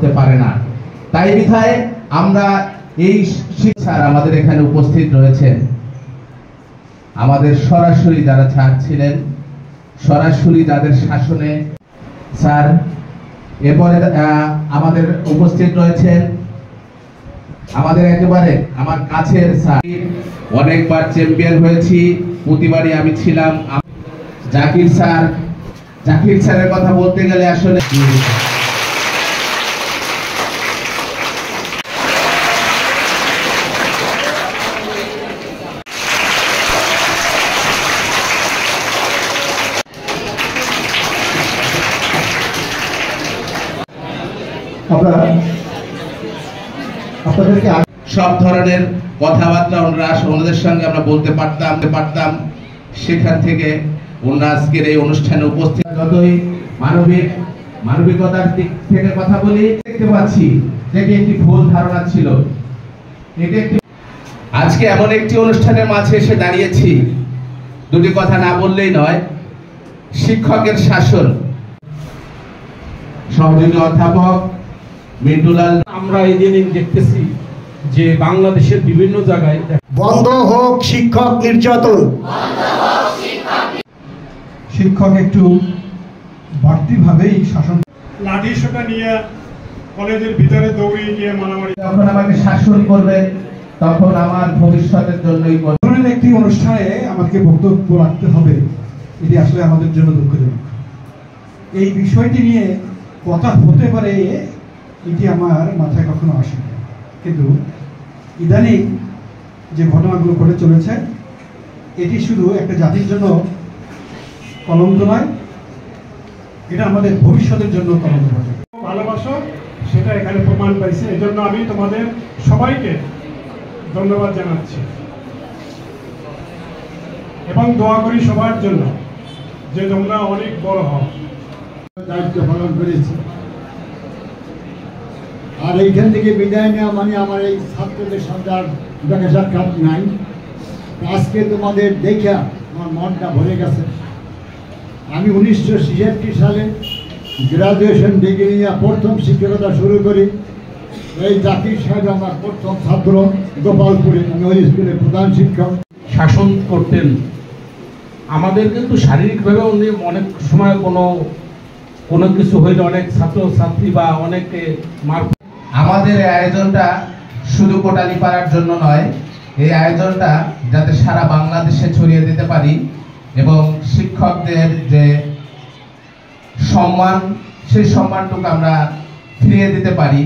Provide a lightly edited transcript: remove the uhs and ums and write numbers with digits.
করতে পারে না। তাই বিধায় আমরা এই স্যার আমাদের এখানে উপস্থিত রয়েছেন, আমাদের সরাসরি যারা স্যার ছিলেন, সরাসরি যাদের শাসনে স্যার। এরপরে আমাদের উপস্থিত রয়েছেন আমাদের একেবারে আমার কাছের স্যার, অনেকবার চ্যাম্পিয়ন হয়েছি, প্রতিবারই আমি ছিলাম। জাকির স্যার, জাকির স্যারের কথা বলতে গেলে আসলে আপনাদেরকে সব ধরনের কথাবার্তা ওনাদের সঙ্গে আমরা বলতে পারতাম। সেখান থেকে ওনারা আজকের এই অনুষ্ঠানে উপস্থিত। যতই মানবিকতার দিক থেকে কথা বলি, দেখতে পাচ্ছি যেটি একটি ভুল ধারণা ছিল। এটি একটি আজকে এমন একটি অনুষ্ঠানের মাঝে এসে দাঁড়িয়েছি, দুটি কথা না বললেই নয়। শিক্ষকের শাসন, সহযোগী অধ্যাপক মিন্টুলাল। আমরা এই দিন দেখতেছি যে বাংলাদেশের বিভিন্ন জায়গায় বন্ধ হোক শিক্ষক নির্যাতন। শিক্ষক একটু বাড়তি ভাবেই শাসন, লাঠি সোটা নিয়ে কলেজের ভিতরে দৌড়িয়ে গিয়ে মারামারি। যখন আমাকে শাসন করবে তখন আমার ভবিষ্যতের জন্যই ধরনের একটি অনুষ্ঠানে আমাকে বক্তব্য রাখতে হবে, এটি আসলে আমাদের জন্য দুঃখজনক। এই বিষয়টি নিয়ে কথা হতে পারে এটি আমার মাথায় কখনো আসেনি, কিন্তু ইদানিং যে ঘটনাগুলো ঘটে চলেছে এটি শুধু একটা জাতির জন্য কলঙ্ক নয়, এটা আমাদের ভবিষ্যতের জন্য কলঙ্ক। ভালোবাসো সেটা এখানে প্রমাণ পাইছে, এজন্য আমি তোমাদের সবাইকে ধন্যবাদ জানাচ্ছি এবং দোয়া করি সবার জন্য যে তোমরা অনেক বড় হও। দায়িত্ব পালন করেছি, আর এইখান থেকে বিদায় নেওয়া মানে আমার এই ছাত্রদের সঙ্গে আর দেখা সাক্ষাৎ নাই। আজকে তোমাদের দেখে আমার মনটা ভরে গেছে। আমি 1966 সালে গ্রাজুয়েশন ডিগ্রি নিয়ে প্রথম শিক্ষকতা শুরু করি। এই জাকির সাহেব আমার প্রথম ছাত্র, গোপালপুরে আমি ওই স্কুলের প্রধান শিক্ষক। শাসন করতেন আমাদের, কিন্তু শারীরিকভাবে উনি অনেক সময় কোনো কিছু হইলে অনেক ছাত্রছাত্রী বা অনেকে মার। আমাদের এই আয়োজনটা শুধু কোটালীপাড়ার জন্য নয়, এই আয়োজনটা যাতে সারা বাংলাদেশে ছড়িয়ে দিতে পারি এবং শিক্ষকদের যে সম্মান, সেই সম্মানটুকু আমরা ফিরিয়ে দিতে পারি।